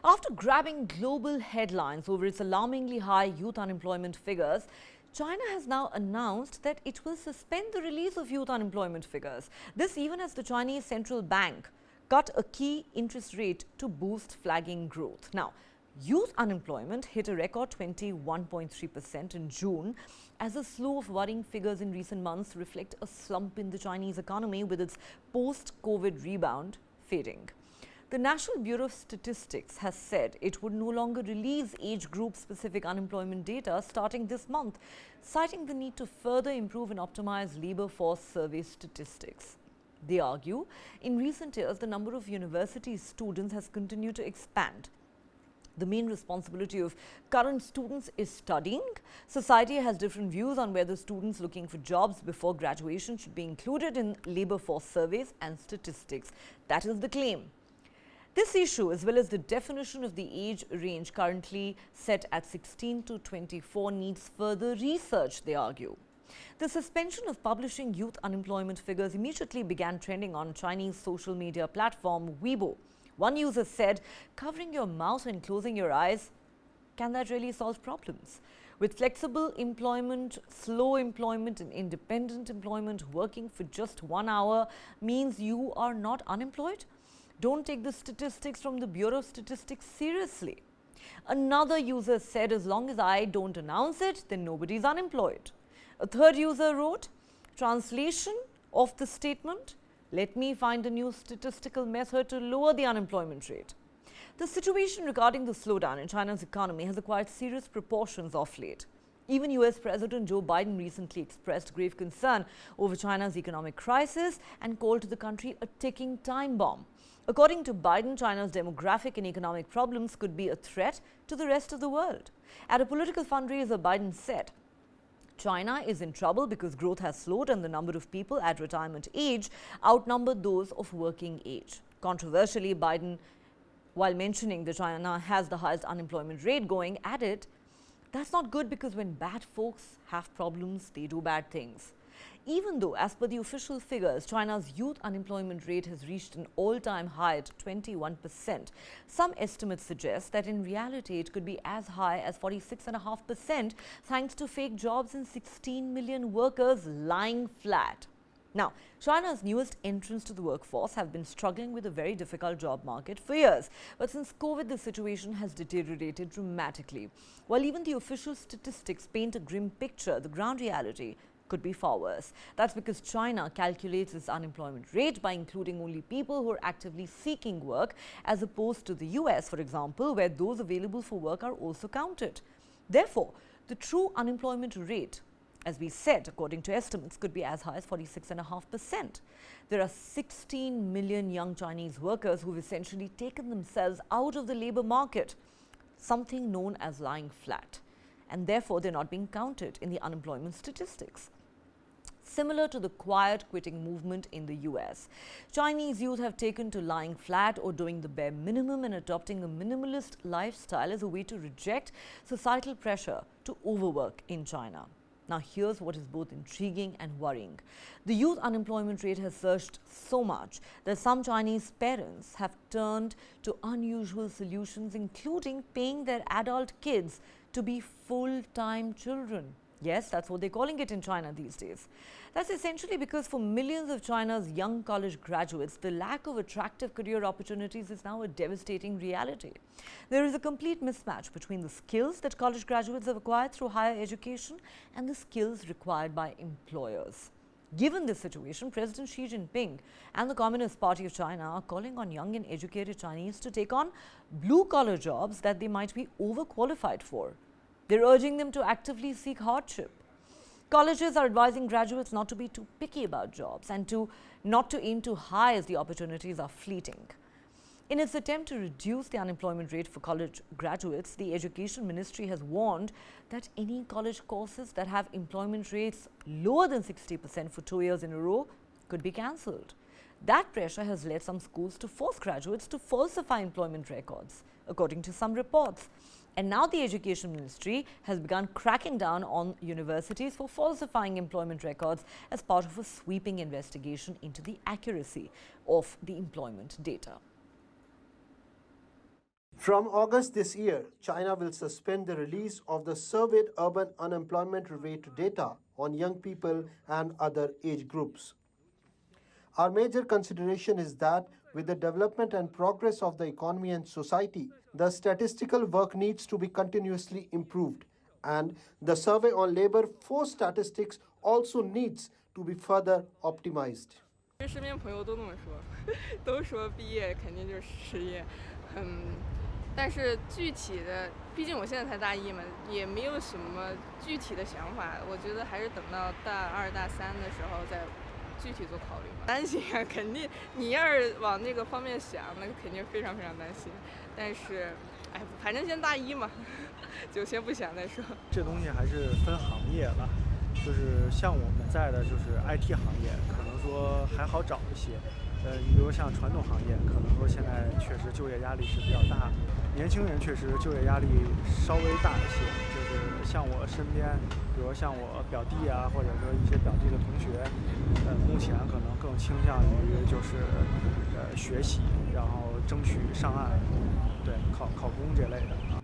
After grabbing global headlines over its alarmingly high youth unemployment figures, China has now announced that it will suspend the release of youth unemployment figures. This even as the Chinese central bank cut a key interest rate to boost flagging growth. Now, youth unemployment hit a record 21.3% in June as a slew of worrying figures in recent months reflect a slump in the Chinese economy with its post-COVID rebound fading. The National Bureau of Statistics has said it would no longer release age group specific unemployment data starting this month, citing the need to further improve and optimize labor force survey statistics. They argue, in recent years, the number of university students has continued to expand. The main responsibility of current students is studying. Society has different views on whether students looking for jobs before graduation should be included in labor force surveys and statistics. That is the claim. This issue, as well as the definition of the age range currently set at 16 to 24, needs further research, they argue. The suspension of publishing youth unemployment figures immediately began trending on Chinese social media platform Weibo. One user said, covering your mouth and closing your eyes, can that really solve problems? With flexible employment, slow employment and independent employment, working for just 1 hour means you are not unemployed? Don't take the statistics from the Bureau of Statistics seriously. Another user said, as long as I don't announce it, then nobody's unemployed. A third user wrote, translation of the statement, let me find a new statistical method to lower the unemployment rate. The situation regarding the slowdown in China's economy has acquired serious proportions of late. Even US President Joe Biden recently expressed grave concern over China's economic crisis and called the country a ticking time bomb. According to Biden, China's demographic and economic problems could be a threat to the rest of the world. At a political fundraiser, Biden said, China is in trouble because growth has slowed and the number of people at retirement age outnumber those of working age. Controversially, Biden, while mentioning that China has the highest unemployment rate going, added, that's not good because when bad folks have problems, they do bad things. Even though, as per the official figures, China's youth unemployment rate has reached an all-time high at 21%, some estimates suggest that in reality it could be as high as 46.5% thanks to fake jobs and 16 million workers lying flat. Now, China's newest entrants to the workforce have been struggling with a very difficult job market for years. But since COVID, the situation has deteriorated dramatically. While even the official statistics paint a grim picture, the ground reality could be far worse. That's because China calculates its unemployment rate by including only people who are actively seeking work, as opposed to the US, for example, where those available for work are also counted. Therefore, the true unemployment rate, as we said, according to estimates, could be as high as 46.5%. There are 16 million young Chinese workers who've essentially taken themselves out of the labor market, something known as lying flat, and therefore they're not being counted in the unemployment statistics. Similar to the quiet quitting movement in the US, Chinese youth have taken to lying flat or doing the bare minimum and adopting a minimalist lifestyle as a way to reject societal pressure to overwork in China. Now, here's what is both intriguing and worrying. The youth unemployment rate has surged so much that some Chinese parents have turned to unusual solutions, including paying their adult kids to be full-time children. Yes, that's what they're calling it in China these days. That's essentially because for millions of China's young college graduates, the lack of attractive career opportunities is now a devastating reality. There is a complete mismatch between the skills that college graduates have acquired through higher education and the skills required by employers. Given this situation, President Xi Jinping and the Communist Party of China are calling on young and educated Chinese to take on blue-collar jobs that they might be overqualified for. They're urging them to actively seek hardship. Colleges are advising graduates not to be too picky about jobs and not to aim too high as the opportunities are fleeting. In its attempt to reduce the unemployment rate for college graduates, the Education Ministry has warned that any college courses that have employment rates lower than 60% for 2 years in a row could be cancelled. That pressure has led some schools to force graduates to falsify employment records, according to some reports. And now the Education Ministry has begun cracking down on universities for falsifying employment records as part of a sweeping investigation into the accuracy of the employment data. From August this year, China will suspend the release of the surveyed urban unemployment rate data on young people and other age groups. Our major consideration is that with the development and progress of the economy and society, the statistical work needs to be continuously improved, and the survey on labor force statistics also needs to be further optimized. 身边朋友都那么说，都说毕业肯定就是失业，但是具体的，毕竟我现在才大一嘛，也没有什么具体的想法。我觉得还是等到大2、大3的时候再具体做考虑吧。担心啊，肯定你要是往那个方面想，那肯定非常非常担心。但是，哎，反正先大一嘛，就先不想再说。这东西还是分行业了，就是像我们在的就是 IT 行业，可能说还好找一些。你比如像传统行业，可能说现在确实就业压力是比较大的，年轻人确实就业压力稍微大一些。就是像我身边，比如像我表弟啊，或者说一些表弟的同学，目前可能更倾向于就是学习，然后争取上岸，对，考公这类的啊。